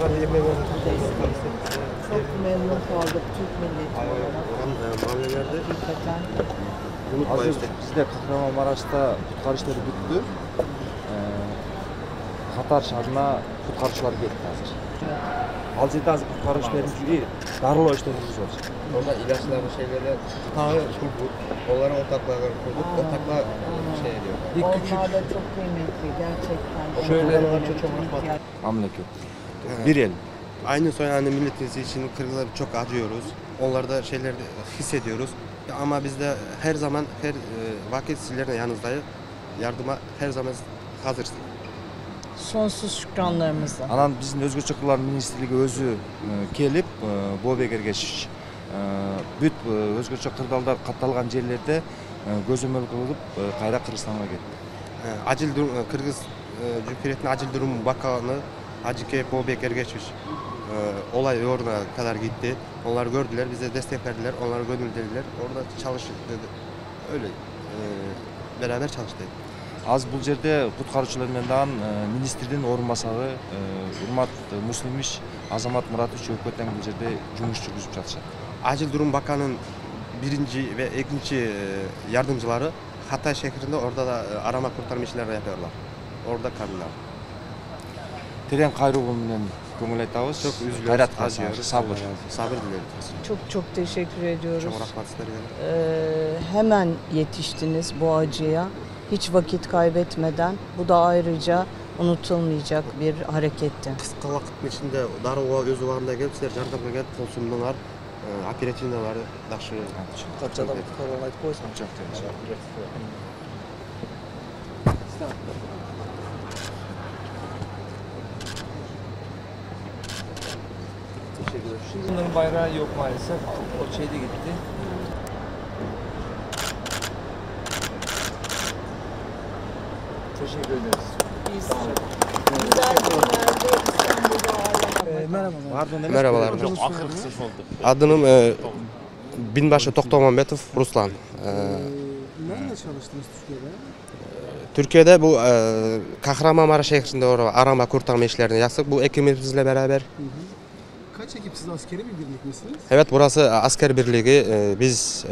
Çok memnun kaldık Türk milleti olarak. Mahallelerde Hakikaten. unutmayın. Bizde Kahramanmaraş'ta kutqarı işleri bitti. Katar şartına kutqarıcılar geldi hazır. Al жерде азыр куткаруу иштерин жүгү дарылоо иштерин жүргүзүп жатыр. Orada ilaçları şeyleri kurduk. Onlara ortaklığa kurduk. Ortaklığa şey ediyor. Onlar da çok kıymetli gerçekten. Şöyle Onlara çok Mamleket. Bir el. Aynı soyadlı milletimiz için Kırgızlar çok acıyoruz. Onlarda şeyleri hissediyoruz. Ama biz de her zaman her vakit sizlerin yanınızdayız. Yardıma her zaman hazırız. Sonsuz şükranlarımızla. Анан биздин өзгөчө кырлар министрлиги өзү келип бообек эргешич бүт өзгөчө кырдаалдар катталган жерлерде көзөмөл кылып кайра Кыргызстанга кетти. Acil durum, Kırgız Cumhuriyeti'nin acil durum bakanı Hacike Boğbek Ergeçmiş olay orada kadar gitti. Onlar gördüler, bize destek verdiler, onları gönüllediler. Orada çalıştık dedi. Öyle beraber çalıştık. Аз бул жерде куткаруучулар менен дагы министрдин орун басары Урмат Муслимович, Азамат Муратович өкмөттөн бул жерде жумуш жүргүзүп жатышат. Acil durum bakanının birinci ve ikinci yardımcıları Hatay şehrinde orada da arama kurtarma işleri yapıyorlar. Orada kalırlar. Терең кайрылуу менен көңүл айтабыз. Çok üzülüyoruz, Кайрат acıyoruz. сабыр. Sabır dileriz. Çok çok teşekkür ediyoruz. Çok rahmet isteriz. Hemen yetiştiniz bu acıya. Hiç vakit kaybetmeden. Bu da ayrıca unutulmayacak bir hareketti. Kısa vakit içinde darığa öz uğrunda gelip sizler yardımga gelip kol sundular. Оперативныйлар жақсы. Қаншада құтқаруын айтып қойсаң Bunların bayrağı yok maalesef. O şeyde gitti. Teşekkür ederiz. Güzel günlerde İstanbul'da ağırlamak. Merhabalar. Adım Binbaşı Toktomametov Ruslan. Nerede çalıştınız Türkiye'de? Türkiye'de bu Kahramanmaraş şehrinde arama kurtarma işlerini yaptık. Bu ekibimizle beraber. Kaç ekip, siz askeri bir birlik misiniz? Evet, burası asker birliği. Biz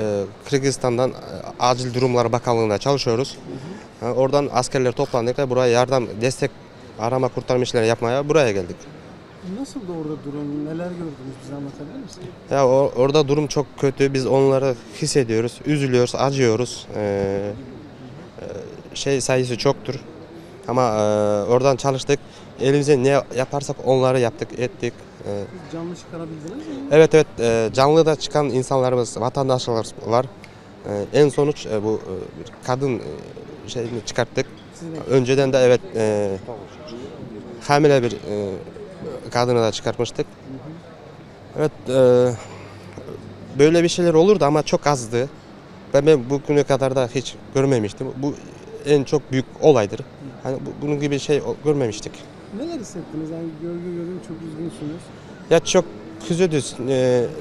Kırgızistan'dan Acil Durumlar Bakanlığı'nda çalışıyoruz. Oradan askerler toplandık ve buraya yardım, destek arama kurtarma işlerini yapmaya buraya geldik. Nasıl da orada durum, neler gördünüz, bize anlatabilir misiniz? Ya orada durum çok kötü. Biz onları hissediyoruz, üzülüyoruz, acıyoruz. Şey sayısı çoktur. Ama oradan çalıştık. Elimizde ne yaparsak onları yaptık, ettik. Canlı çıkarabildiniz mi? Evet, canlı da çıkan insanlarımız, vatandaşlar var. En sonuç bu kadın şeyini çıkarttık. Önceden de evet hamile bir kadını da çıkartmıştık. Evet, böyle bir şeyler olurdu ama çok azdı. Ben bugüne kadar da hiç görmemiştim. Bu en çok büyük olaydır. Hani bunun gibi şey görmemiştik. Neler hissettiniz? Yani görünce çok üzgünsünüz. Ya çok üzüldük.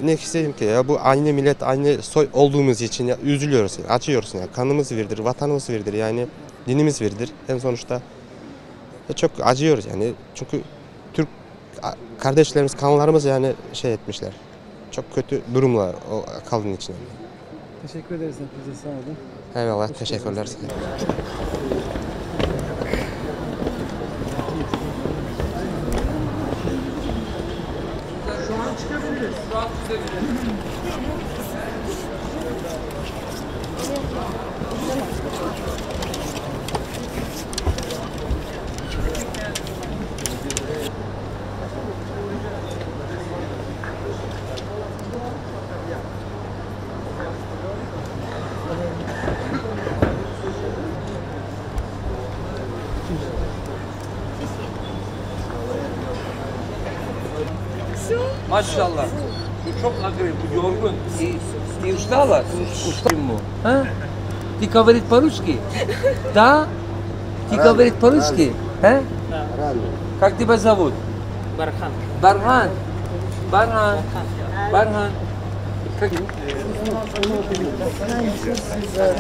Ne hissedeyim ki ya, bu aynı millet, aynı soy olduğumuz için ya, üzülüyoruz, yani, acıyoruz. Yani. Kanımız birdir, vatanımız birdir, yani dinimiz birdir. En sonuçta ya, çok acıyoruz yani. Çünkü Türk kardeşlerimiz, kanlarımız yani şey etmişler. Çok kötü durumlar o kalın için. Teşekkür ederiz hepinize, sağ olun. Eyvallah, teşekkürler. Maşallah. Bu çok agresif, bu yorgun. И устала? Почему? А? Ты говорит по-русски? Да? Ты говорит по-русски? А? Как тебя зовут? Бархан. Бархан. Бархан. Бархан. Как? Ben çok güzel.